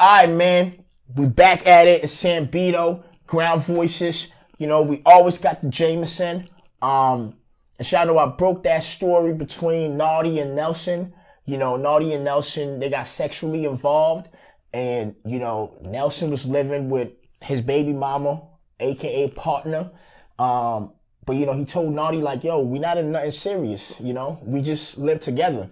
All right, man. We back at it. It's Sam Beto, Ground Voices. You know, we always got the Jameson. And y'all know I broke that story between Naughty and Nelson. You know, Naughty and Nelson, they got sexually involved. And, you know, Nelson was living with his baby mama, aka partner. But, you know, he told Naughty, like, yo, we not in nothing serious, you know? We just live together.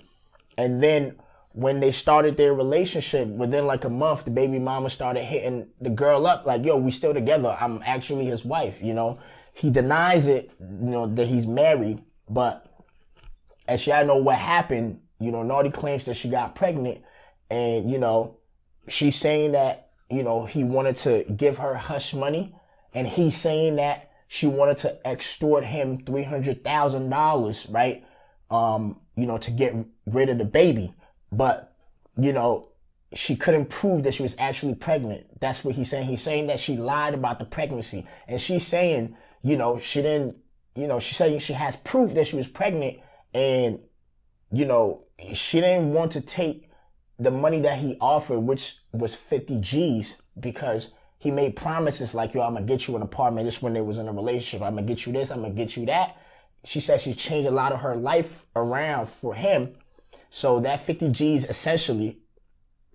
And then when they started their relationship, within like a month, the baby mama started hitting the girl up like, yo, we still together. I'm actually his wife, you know? He denies it, you know, that he's married. But as y'all know what happened, you know, Naughty claims that she got pregnant. And, you know, she's saying that, you know, he wanted to give her hush money. And he's saying that she wanted to extort him $300,000, right? You know, to get rid of the baby. But, you know, she couldn't prove that she was actually pregnant. That's what he's saying. He's saying that she lied about the pregnancy. And she's saying, you know, she didn't, you know, she's saying she has proof that she was pregnant. And, you know, she didn't want to take the money that he offered, which was 50 G's, because he made promises like, yo, I'm going to get you an apartment. This when they was in a relationship. I'm going to get you this. I'm going to get you that. She said she changed a lot of her life around for him. So that 50 G's essentially,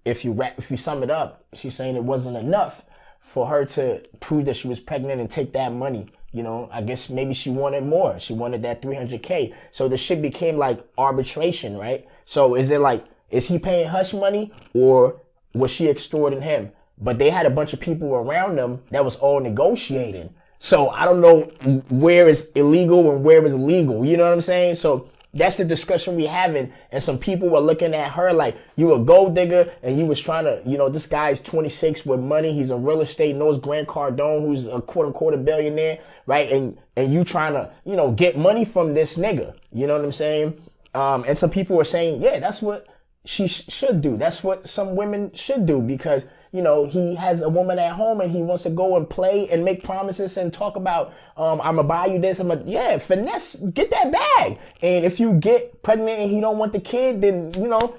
if you sum it up, she's saying it wasn't enough for her to prove that she was pregnant and take that money. You know, I guess maybe she wanted more. She wanted that 300K. So the shit became like arbitration, right? So is it like, is he paying hush money or was she extorting him? But they had a bunch of people around them that was all negotiating. So I don't know where is illegal and where is legal. You know what I'm saying? So that's the discussion we having. And some people were looking at her like, you a gold digger and you was trying to, you know, this guy's 26 with money. He's in real estate, knows Grant Cardone, who's a quote unquote a billionaire, right? And you trying to, you know, get money from this nigga. You know what I'm saying? And some people were saying, yeah, that's what she should do. That's what some women should do because, you know, he has a woman at home and he wants to go and play and make promises and talk about, I'm going to buy you this. Finesse, get that bag. And if you get pregnant and he don't want the kid, then, you know,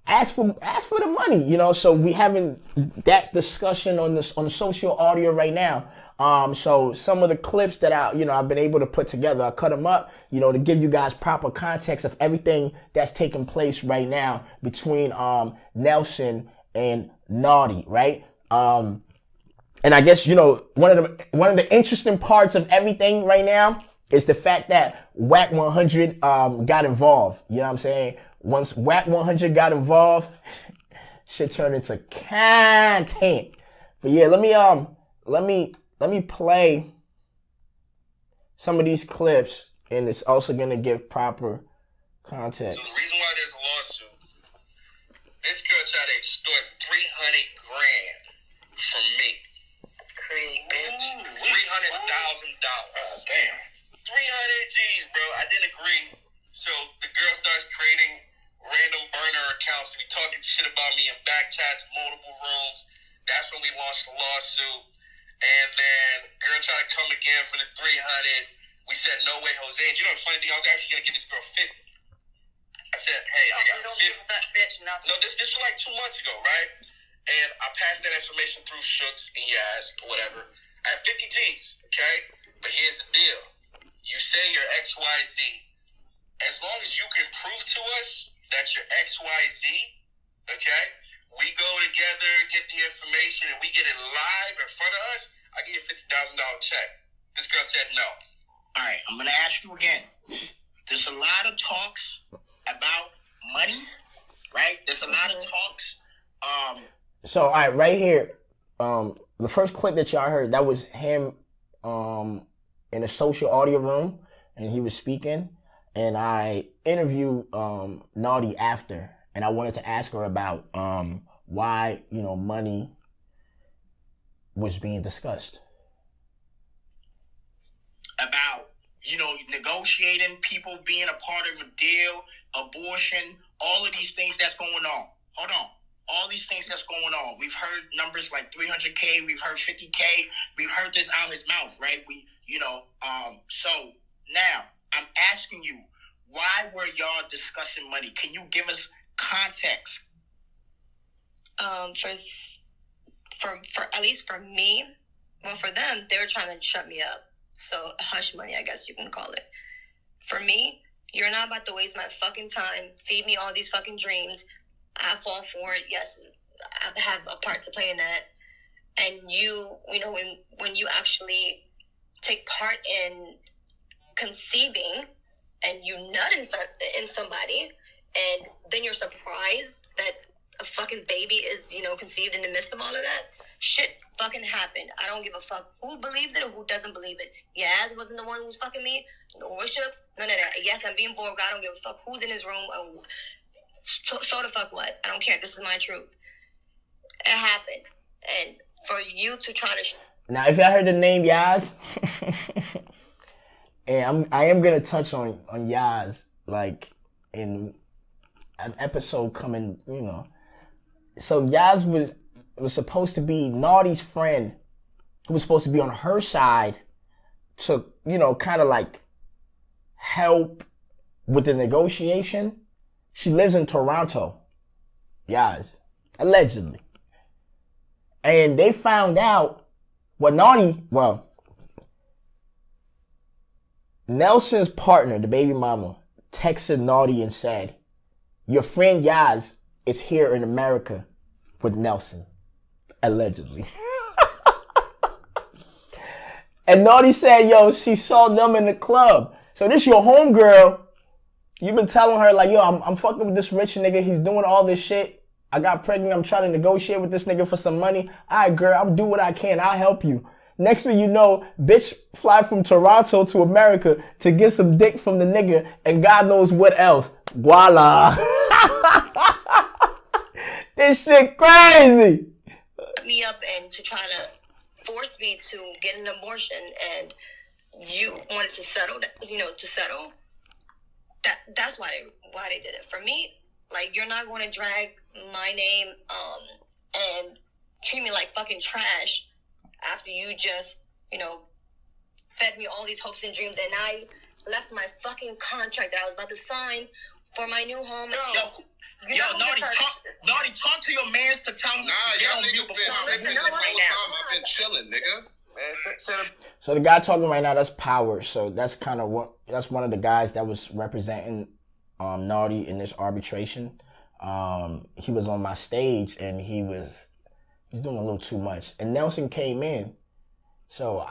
ask for the money, you know. So we having that discussion on the social audio right now. So some of the clips that I've been able to put together, I cut them up, you know, to give you guys proper context of everything that's taking place right now between Nelson and Naughty, right? And I guess, you know, one of the interesting parts of everything right now is the fact that Wack 100 got involved. You know what I'm saying? Once Wack 100 got involved, shit turned into content. But yeah, let me play some of these clips, and it's also gonna give proper context. So the reason why there's a lawsuit, this girl tried to extort $300,000 from me. Crazy bitch. $300,000. Damn. 300 G's, bro. I didn't agree. So the girl starts creating random burner accounts to be talking shit about me in back chats, multiple rooms. That's when we launched the lawsuit. And then girl tried to come again for the 300. We said, no way, Jose. And you know the funny thing? I was actually going to give this girl 50. I said, hey, I got 50. That bitch nothing. No, this was like 2 months ago, right? And I passed that information through Shooks and Yaz or whatever. I have 50 G's, okay? But here's the deal. You say you're XYZ. As long as you can prove to us that you're XYZ, okay? We go together, get the information, and we get it live in front of us, I'll give you a $50,000 check. This girl said no. All right, I'm going to ask you again. There's a lot of talks about money, right? There's a lot of talks. So, all right, right here, the first clip that y'all heard, that was him in a social audio room, and he was speaking, and I interviewed Naughty after, and I wanted to ask her about why, you know, money was being discussed. About, you know, negotiating, people being a part of a deal, abortion, all of these things that's going on. Hold on. All these things that's going on. We've heard numbers like 300K. We've heard 50K. We've heard this out his mouth, right? So now I'm asking you, why were y'all discussing money? Can you give us context? for at least for me, well, for them, they were trying to shut me up. So hush money, I guess you can call it. For me, you're not about to waste my fucking time, feed me all these fucking dreams. I fall for it. Yes, I have a part to play in that. And you know, when you actually take part in conceiving and you nut in somebody, and then you're surprised that a fucking baby is, you know, conceived in the midst of all of that, shit fucking happened. I don't give a fuck who believes it or who doesn't believe it. Yaz wasn't the one who was fucking me, nor was Shooks, none of that. Yes, I'm being vulgar. I don't give a fuck who's in his room. So the fuck what? I don't care. This is my truth. It happened. And for you to try to... Now, if y'all heard the name Yaz, and I am going to touch on Yaz, like, in an episode coming, you know. So Yaz was supposed to be Naughty's friend, who was supposed to be on her side to, you know, kind of like help with the negotiation. She lives in Toronto, Yaz, allegedly. And they found out Nelson's partner, the baby mama, texted Naughty and said, your friend Yaz is here in America with Nelson, allegedly. And Naughty said, yo, she saw them in the club. So this your homegirl. You've been telling her, like, yo, I'm fucking with this rich nigga. He's doing all this shit. I got pregnant. I'm trying to negotiate with this nigga for some money. All right, girl, I'll do what I can. I'll help you. Next thing you know, bitch fly from Toronto to America to get some dick from the nigga and God knows what else. Voila. This shit crazy. Me up and to try to force me to get an abortion, and you wanted to settle that, you know, to settle. That's why they did it. For me, like, you're not going to drag my name and treat me like fucking trash after you just, you know, fed me all these hopes and dreams, and I left my fucking contract that I was about to sign for my new home. Naughty, talk to your mans to tell him. Nah, y'all niggas been tripping this whole time. I've been chilling, nigga. So the guy talking right now, that's Power. So that's kind of that's one of the guys that was representing Naughty in this arbitration. He was on my stage and he's doing a little too much. And Nelson came in. So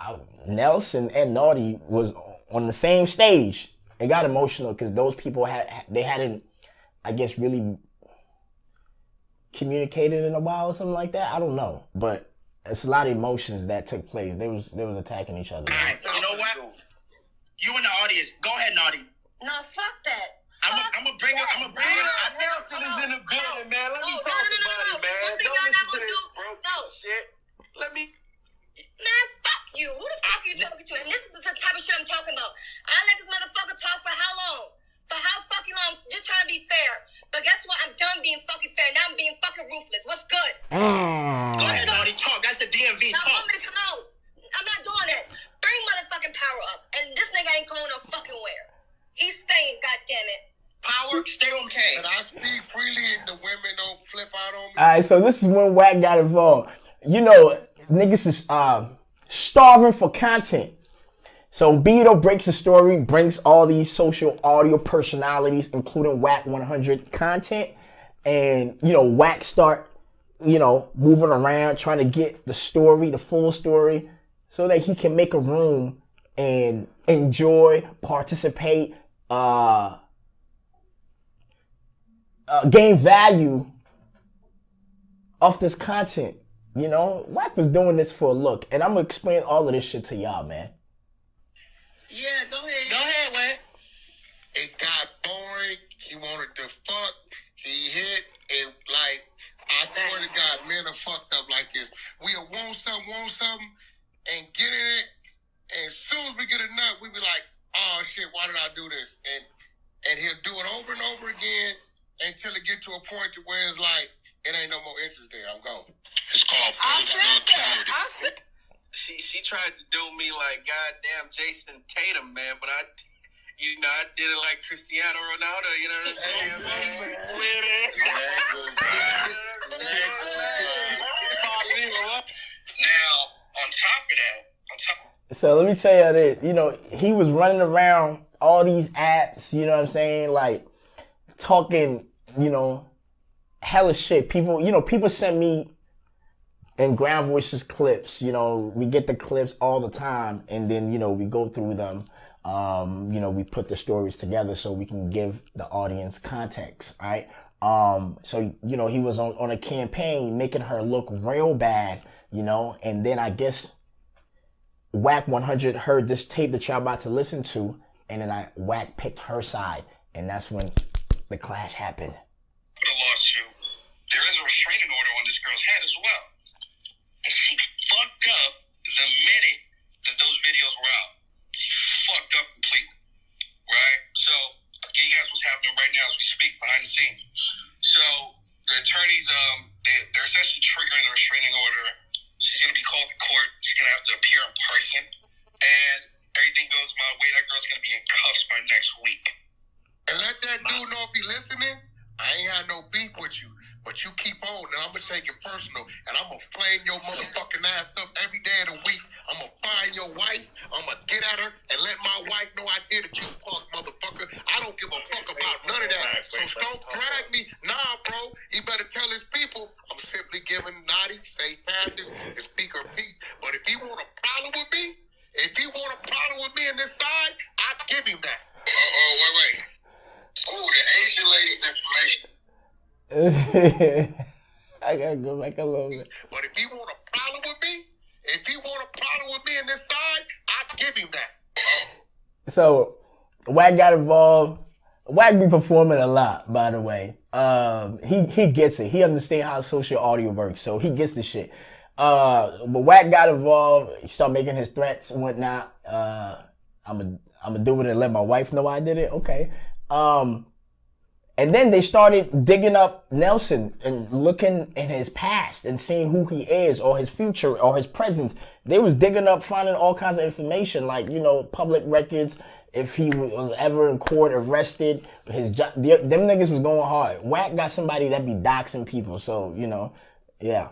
Nelson and Naughty was on the same stage. It got emotional because those people hadn't, I guess, really communicated in a while or something like that. I don't know, but it's a lot of emotions that took place. They was attacking each other. All right, so you know what? You in the audience. Go ahead, Naughty. No, fuck that. I'm gonna bring it. Nelson is in the building, man. Let me talk about it, man. Don't listen to this broke shit. Let me. Man, fuck you. Who the fuck are you talking to? And this is the type of shit I'm talking about. I let this motherfucker talk for how long? For how fucking long? Just trying to be fair. But guess what? I'm done being fucking fair. Now I'm being fucking ruthless. What's good? Go ahead, Naughty. Talk. That's the DMV. Now Talk. want me to come out? I'm not doing that. Bring motherfucking Power up. And this nigga ain't going no fucking where. He's staying, goddammit. Power, stay on K. And I speak freely and the women don't flip out on me. Alright, so this is when Wack got involved. You know, niggas is starving for content. So Beto breaks the story, brings all these social audio personalities, including Wack 100 content. And, you know, Wack start, you know, moving around, trying to get the story, the full story, so that he can make a room and enjoy, participate, gain value off this content. You know, Wack was doing this for a look. And I'm going to explain all of this shit to y'all, man. Yeah, go ahead. Go ahead, Wack. It got boring. He wanted to fuck. He hit. It like, I swear to God, men are fucked up like this. We'll want something, and get in it. And as soon as we get a nut, we be like, oh shit, why did I do this? And he'll do it over and over again until it get to a point to where it's like, it ain't no more interest there. I'm gone. It's called I She tried to do me like goddamn Jason Tatum, man, but I did it like Cristiano Ronaldo, you know what I'm saying, man? So let me tell you this. You know, he was running around all these apps. You know what I'm saying? Like talking. You know, hella shit. People. You know, people send me in Ground Voices clips. You know, we get the clips all the time, and then you know we go through them. You know, we put the stories together so we can give the audience context, right? So, you know, he was on a campaign making her look real bad, you know, and then I guess Wack 100 heard this tape that y'all about to listen to, and then Wack picked her side, and that's when the clash happened. Could have lost you. There is a restraining order on this girl's head as well. And she fucked up the minute that those videos were out. She fucked up completely, right? So, I'll give you guys what's happening right now as we speak behind the scenes. So, the attorneys, they're essentially triggering a restraining order. She's going to be called to court. She's going to have to appear in person. And everything goes my way. That girl's going to be in cuffs by next week. And let that dude know if he listening, I ain't had no beef with you. But you keep on, and I'm going to take it personal. And I'm going to flame your motherfucking ass up every day of the week. I'm going to find your wife. I'm going to get at her and let my wife know I did it, you punk motherfucker. I don't give a fuck about none of that. So don't drag me. Nah, bro. He better tell his people I'm simply giving Naughty safe passes and speaker peace. But if he want a problem with me, in this side, I give him that. Wait. Ooh, the Asian lady's information. I gotta go back a little bit. But if he want a problem with me, in this side, I give him that. So Wack got involved. Wack be performing a lot, by the way. He gets it. He understands how social audio works, so he gets the shit. But Wack got involved. He started making his threats and whatnot. I'm gonna do it and let my wife know I did it. Okay. And then they started digging up Nelson and looking in his past and seeing who he is or his future or his presence. They was digging up, finding all kinds of information, like, you know, public records, if he was ever in court, arrested, them niggas was going hard. Wack got somebody that be doxing people, so, you know, yeah.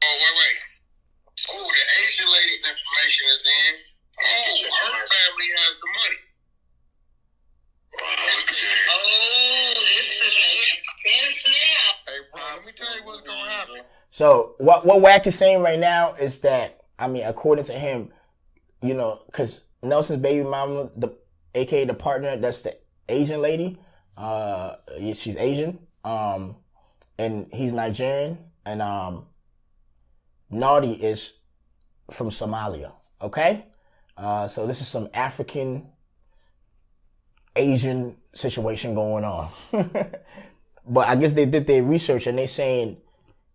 Wait. Ooh, the Asian lady's information is in. Her family has the money. This is making sense now. Hey, bro, let me tell you what's going to happen. So what Wack is saying right now is that, I mean, according to him, you know, because Nelson's baby mama, aka the partner, that's the Asian lady. She's Asian. And he's Nigerian. And Naughty is from Somalia. Okay? So this is some African Asian situation going on. But I guess they did their research and they saying,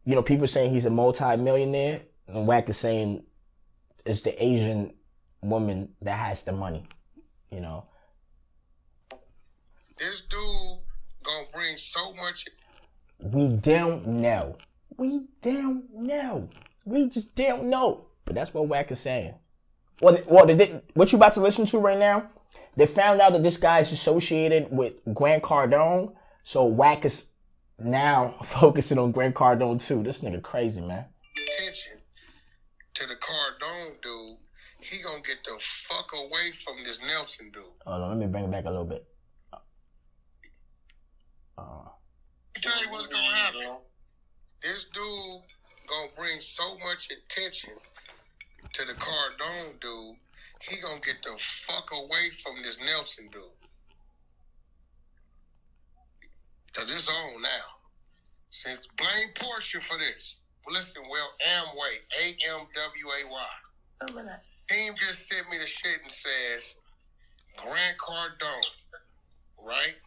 you know, people saying he's a multi-millionaire, and Wack is saying it's the Asian woman that has the money, you know. This dude gonna bring so much. We don't know. We just don't know. But that's what Wack is saying. What you about to listen to right now? They found out that this guy is associated with Grant Cardone, so Wack is now focusing on Grant Cardone too. This nigga crazy, man. Attention to the Cardone dude. He gonna get the fuck away from this Nelson dude. Hold on, let me bring it back a little bit. Let me tell you what's gonna happen. This dude gonna bring so much attention to the Cardone dude. He gonna get the fuck away from this Nelson dude. Cause it's on now. Since blame Portia for this. Listen, well, Amway, A-M-W-A-Y. Team just sent me the shit and says, Grant Cardone, right,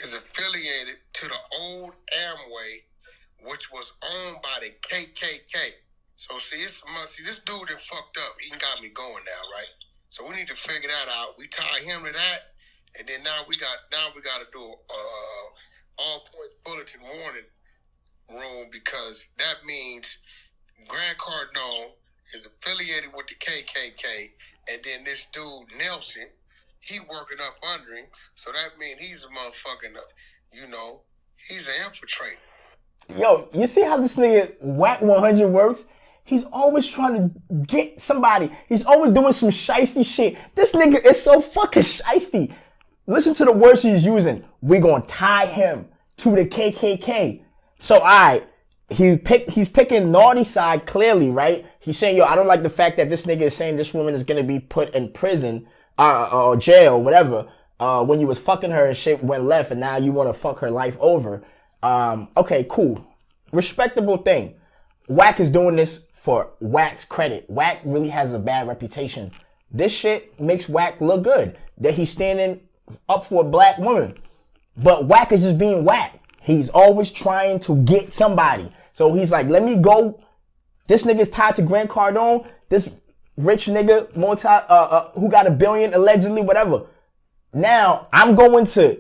is affiliated to the old Amway, which was owned by the KKK. So see, this dude that fucked up, he got me going now, right? So we need to figure that out. We tie him to that, and then now we got to do all points bulletin warning room, because that means Grant Cardone is affiliated with the KKK, and then this dude Nelson, he working up under him. So that means he's a motherfucking, you know, he's an infiltrator. Yo, you see how this nigga Wack 100 works? He's always trying to get somebody. He's always doing some shiesty shit. This nigga is so fucking shiesty. Listen to the words he's using. We gonna tie him to the KKK. So, alright, he's picking naughty side clearly, right? He's saying, yo, I don't like the fact that this nigga is saying this woman is gonna be put in prison or jail, whatever, when you was fucking her and shit went left and now you want to fuck her life over. Okay, cool. Respectable thing. Wack is doing this for Wack's credit. Wack really has a bad reputation. This shit makes Wack look good, that he's standing up for a black woman. But Wack is just being Wack. He's always trying to get somebody. So he's like, let me go. This nigga's tied to Grant Cardone. This rich nigga, who got $1 billion allegedly, whatever. Now I'm going to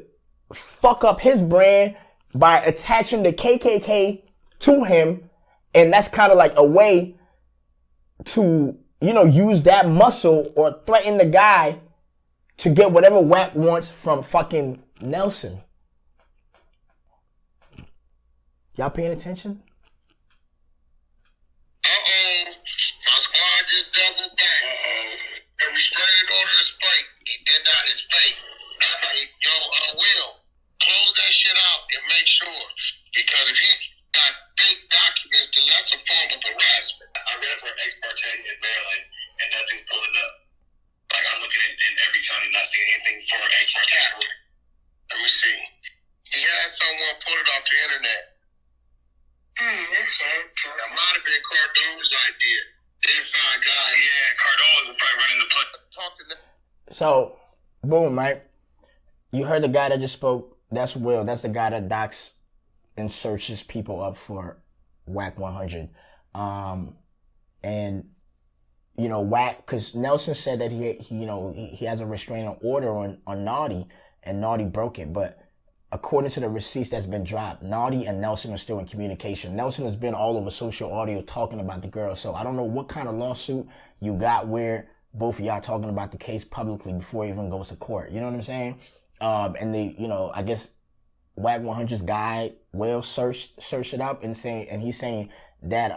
fuck up his brand by attaching the KKK to him. And that's kind of like a way to, you know, use that muscle or threaten the guy to get whatever Wack wants from fucking Nelson. Y'all paying attention? My squad just doubled back. The restraining order is fake. He did not. It's fake. Yo, Will, close that shit out and make sure. Because if he got fake documents, then that's a form of harassment. I read it for ex parte in Maryland, and nothing's pulling up. Like, I'm looking in every county, not seeing anything for ex parte. Let me see. He had someone pull it off the internet. That's right. That might have been Cardone's idea. Inside guy. Yeah, Cardone was probably running the play. Talk to them. So, boom, right? You heard the guy that just spoke. That's Will. That's the guy that docks and searches people up for Wack 100. And, you know, Wack, because Nelson said that he has a restraining order on Naughty, and Naughty broke it. But according to the receipts that's been dropped, Naughty and Nelson are still in communication. Nelson has been all over social audio talking about the girl. So I don't know what kind of lawsuit you got where both of y'all talking about the case publicly before it even goes to court. You know what I'm saying? And I guess Wack 100's guy Will searched it up and he's saying that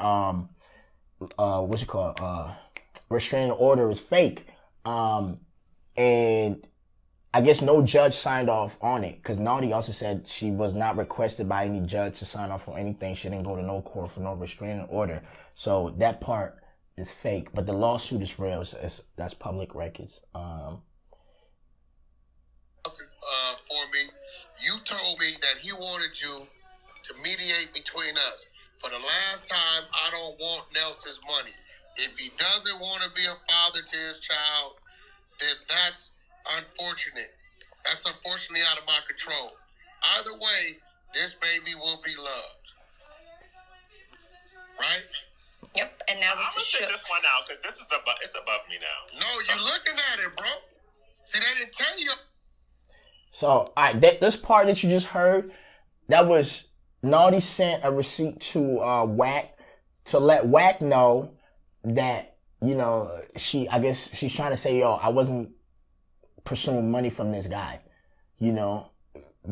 restraining order is fake. And I guess no judge signed off on it, because Naughty also said she was not requested by any judge to sign off on anything. She didn't go to no court for no restraining order. So that part is fake, but the lawsuit is real. That's public records. For me, you told me that he wanted you to mediate between us. For the last time, I don't want Nelson's money. If he doesn't want to be a father to his child, then that's unfortunate. That's unfortunately out of my control. Either way, this baby will be loved. Right? Yep, and now I'm gonna sit this one out because this is above me now. No, you're looking at it, bro. See, they didn't tell you. So, all right, this part that you just heard, that was Naughty sent a receipt to Wack to let Wack know that, you know, I guess she's trying to say, yo, I wasn't pursuing money from this guy. You know,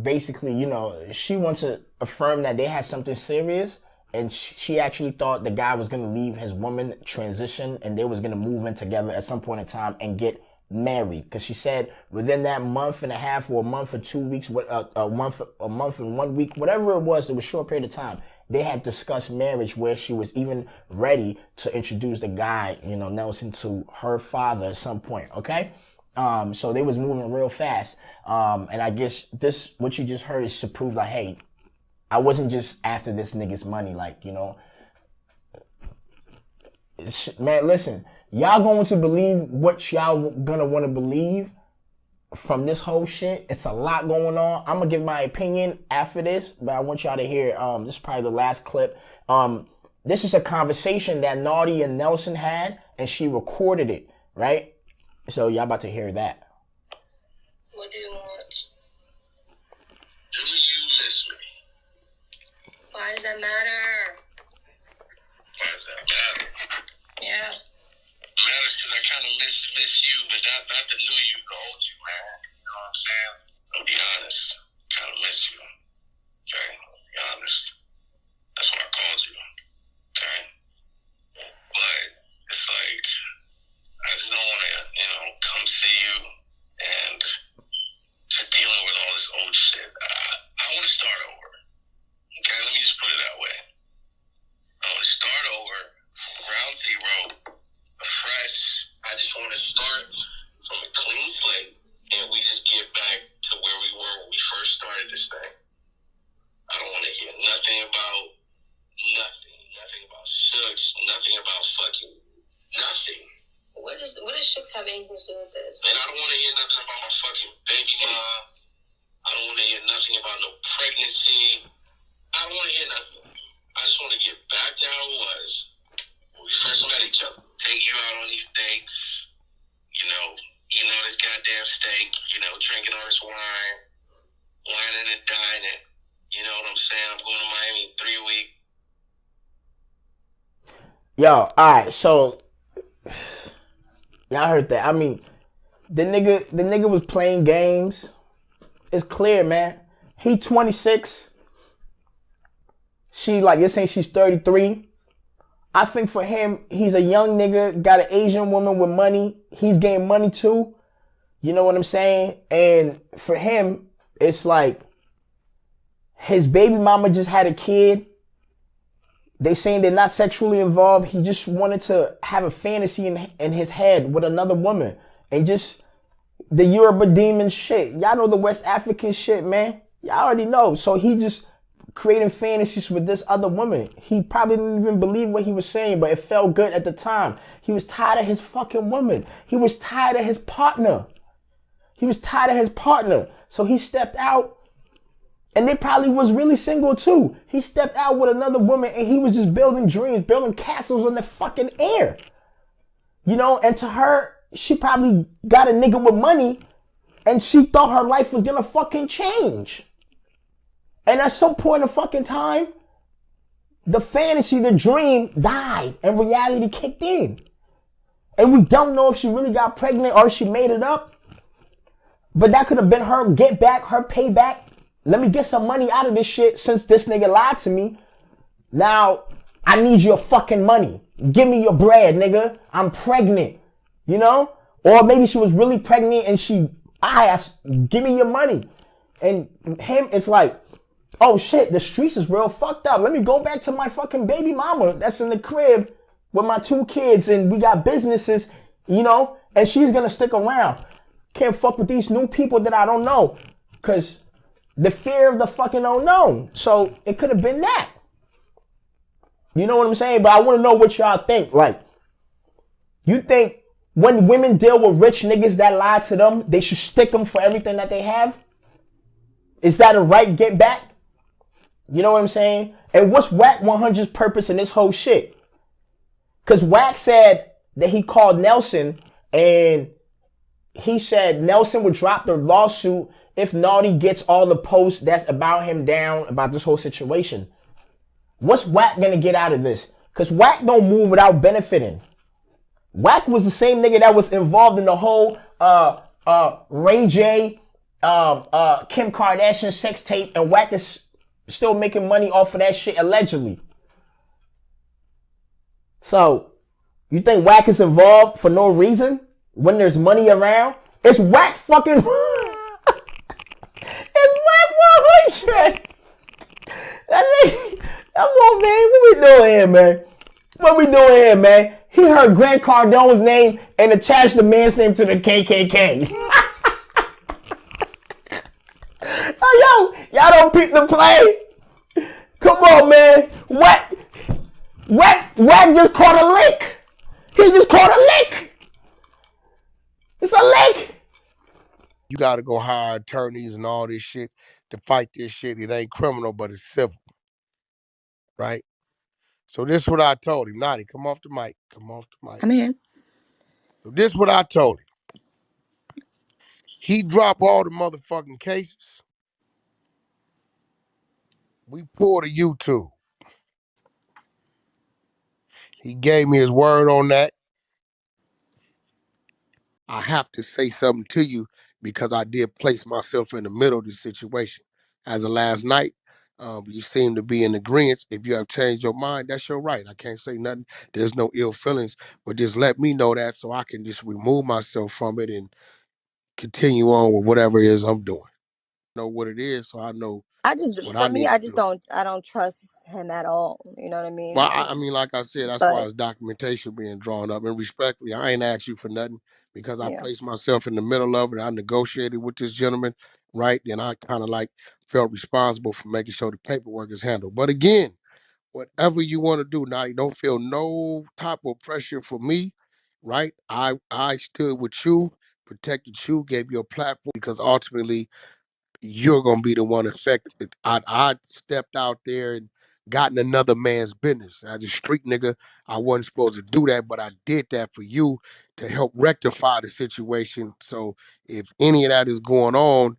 basically, you know, she wants to affirm that they had something serious, and she actually thought the guy was going to leave his woman, transition, and they was going to move in together at some point in time and get married. Because she said within that month and a half or a month or 2 weeks, a month and 1 week, whatever it was a short period of time, they had discussed marriage, where she was even ready to introduce the guy, you know, Nelson, to her father at some point. Okay. So they was moving real fast. And I guess what you just heard is to prove like, hey, I wasn't just after this nigga's money. Like, you know, man, listen, y'all going to believe what y'all gonna want to believe from this whole shit. It's a lot going on. I'm gonna give my opinion after this, but I want y'all to hear, this is probably the last clip. This is a conversation that Naughty and Nelson had, and she recorded it, right? So y'all about to hear that. What do you want? Do you miss me? Why does that matter? Why does that matter? Yeah. Matters because I kind of miss you, but not the new you, the old you, man. You know what I'm saying? I'll be honest. Kind of miss you. Okay? Be honest. That's why I called you. Okay? that way. I want to start over from ground zero, fresh. I just want to start from a clean slate, and we just get back to where we were when we first started this thing. I don't want to hear nothing about Shooks, nothing about fucking nothing. What does Shooks have anything to do with this? And I don't want to hear nothing about my fucking baby moms. I don't want to hear nothing about no pregnancy. I don't want to hear nothing. I just want to get back to how it was when we first met each other. Take you out on these dates, eating all this goddamn steak, drinking all this wine, whining and dining. You know what I'm saying? I'm going to Miami in 3 weeks. Yo, alright, so y'all heard that. I mean, the nigga was playing games. It's clear, man. He 26. She you're saying she's 33. I think for him, he's a young nigga, got an Asian woman with money. He's getting money too. You know what I'm saying? And for him, it's like his baby mama just had a kid. They saying they're not sexually involved. He just wanted to have a fantasy in his head with another woman. And just the Yoruba demon shit. Y'all know the West African shit, man. Y'all already know. So he just creating fantasies with this other woman. He probably didn't even believe what he was saying, but it felt good at the time. He was tired of his fucking woman. He was tired of his partner. So he stepped out. And they probably was really single too. He stepped out with another woman and he was just building dreams, building castles in the fucking air. And to her, she probably got a nigga with money and she thought her life was gonna fucking change. And at some point in fucking time, the fantasy, the dream died and reality kicked in. And we don't know if she really got pregnant or if she made it up. But that could have been her get back, her payback. Let me get some money out of this shit since this nigga lied to me. Now, I need your fucking money. Give me your bread, nigga. I'm pregnant. Or maybe she was really pregnant and I asked, give me your money. And him, it's like, oh shit, the streets is real fucked up. Let me go back to my fucking baby mama that's in the crib with my 2 kids and we got businesses, and she's gonna stick around. Can't fuck with these new people that I don't know. Cause the fear of the fucking unknown. So it could have been that. You know what I'm saying? But I want to know what y'all think. You think when women deal with rich niggas that lie to them, they should stick them for everything that they have? Is that a right get back? You know what I'm saying? And what's Wack 100's purpose in this whole shit? Because Wack said that he called Nelson and he said Nelson would drop the lawsuit if Naughty gets all the posts that's about him down about this whole situation. What's Wack gonna get out of this? Because Wack don't move without benefiting. Wack was the same nigga that was involved in the whole Ray J, Kim Kardashian sex tape, and Wack is still making money off of that shit allegedly. So, you think Wack is involved for no reason when there's money around? It's Wack fucking... It's Wack 100! Come on, man. What we doing here, man? He heard Grant Cardone's name and attached the man's name to the KKK. Oh, yo, y'all don't peep the play? Come on, man. Wack just caught a lick. He just caught a lick. It's a lick. You got to go hire attorneys and all this shit to fight this shit. It ain't criminal, but it's civil. Right? So this is what I told him. Naughty, come off the mic. I'm here. So this is what I told him. He dropped all the motherfucking cases. We pulled a YouTube. He gave me his word on that. I have to say something to you because I did place myself in the middle of the situation. As of last night, you seem to be in agreement. If you have changed your mind, that's your right. I can't say nothing. There's no ill feelings, but just let me know that so I can just remove myself from it and continue on with whatever it is I'm doing. Know what it is, so I know I need to do. I don't trust him at all. You know what I mean? Well, I mean, like I said, that's why But it's documentation being drawn up. And respectfully, I ain't asked you for nothing because I yeah, placed myself in the middle of it. I negotiated with this gentleman, right? Then I kind of like felt responsible for making sure the paperwork is handled. But again, whatever you want to do now, you don't feel no type of pressure for me, right? I stood with you, protected you, gave you a platform because ultimately you're gonna be the one affected. I stepped out there and got in another man's business. As a street nigga, I wasn't supposed to do that, but I did that for you to help rectify the situation. So if any of that is going on,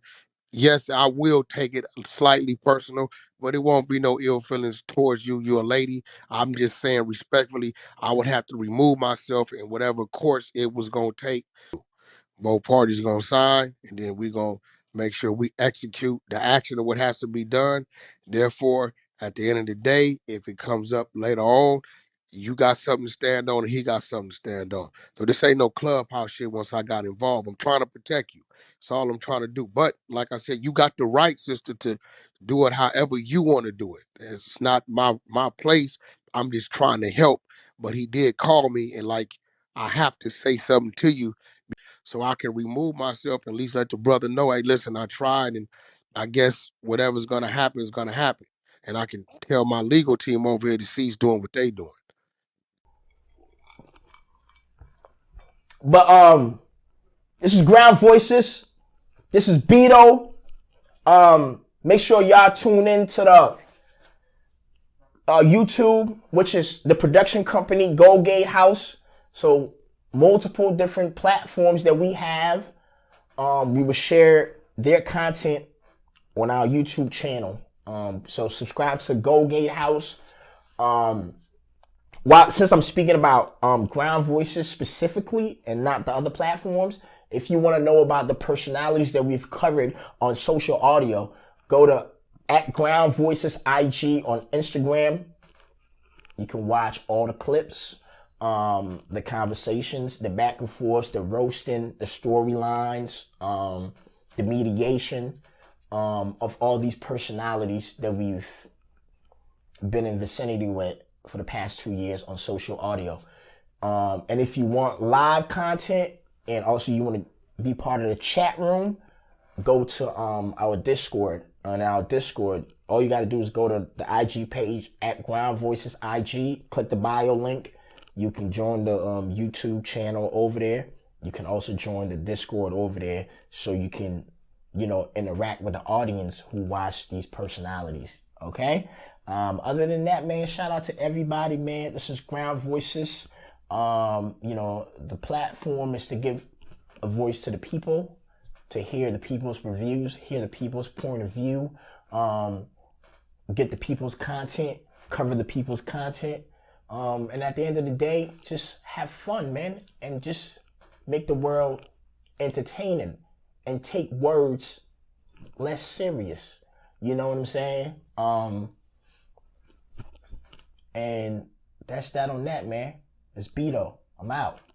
yes, I will take it slightly personal, but it won't be no ill feelings towards you. You're a lady. I'm just saying respectfully, I would have to remove myself in whatever course it was gonna take. Both parties gonna sign, and then we gonna make sure we execute the action of what has to be done. Therefore, at the end of the day, if it comes up later on, you got something to stand on, and he got something to stand on. So this ain't no clubhouse shit. Once I got involved, I'm trying to protect you. That's all I'm trying to do. But like I said, you got the right, sister, to do it however you want to do it. It's not my place. I'm just trying to help. But he did call me, and like I have to say something to you so I can remove myself and at least let the brother know, hey, listen, I tried, and I guess whatever's gonna happen is gonna happen. And I can tell my legal team over here to cease doing what they doing. But this is Ground Voices. This is Beto. Make sure y'all tune in to the YouTube, which is the production company Goldgate House. So multiple different platforms that we have. We will share their content on our YouTube channel. So subscribe to Goldgate House. Since I'm speaking about Ground Voices specifically and not the other platforms, if you want to know about the personalities that we've covered on social audio, go to @Ground Voices IG on Instagram. You can watch all the clips, the conversations, the back and forth, the roasting, the storylines, the mediation of all these personalities that we've been in vicinity with for the past 2 years on social audio. And if you want live content and also you want to be part of the chat room, go to our Discord. On our Discord, all you got to do is go to the IG page @Ground Voices IG, click the bio link. You can join the YouTube channel over there. You can also join the Discord over there so you can, interact with the audience who watch these personalities. Okay? Other than that, man, shout out to everybody, man. This is Ground Voices. The platform is to give a voice to the people, to hear the people's reviews, hear the people's point of view, get the people's content, cover the people's content. And at the end of the day, just have fun, man. And just make the world entertaining and take words less serious. You know what I'm saying? And that's that on that, man. It's Beto. I'm out.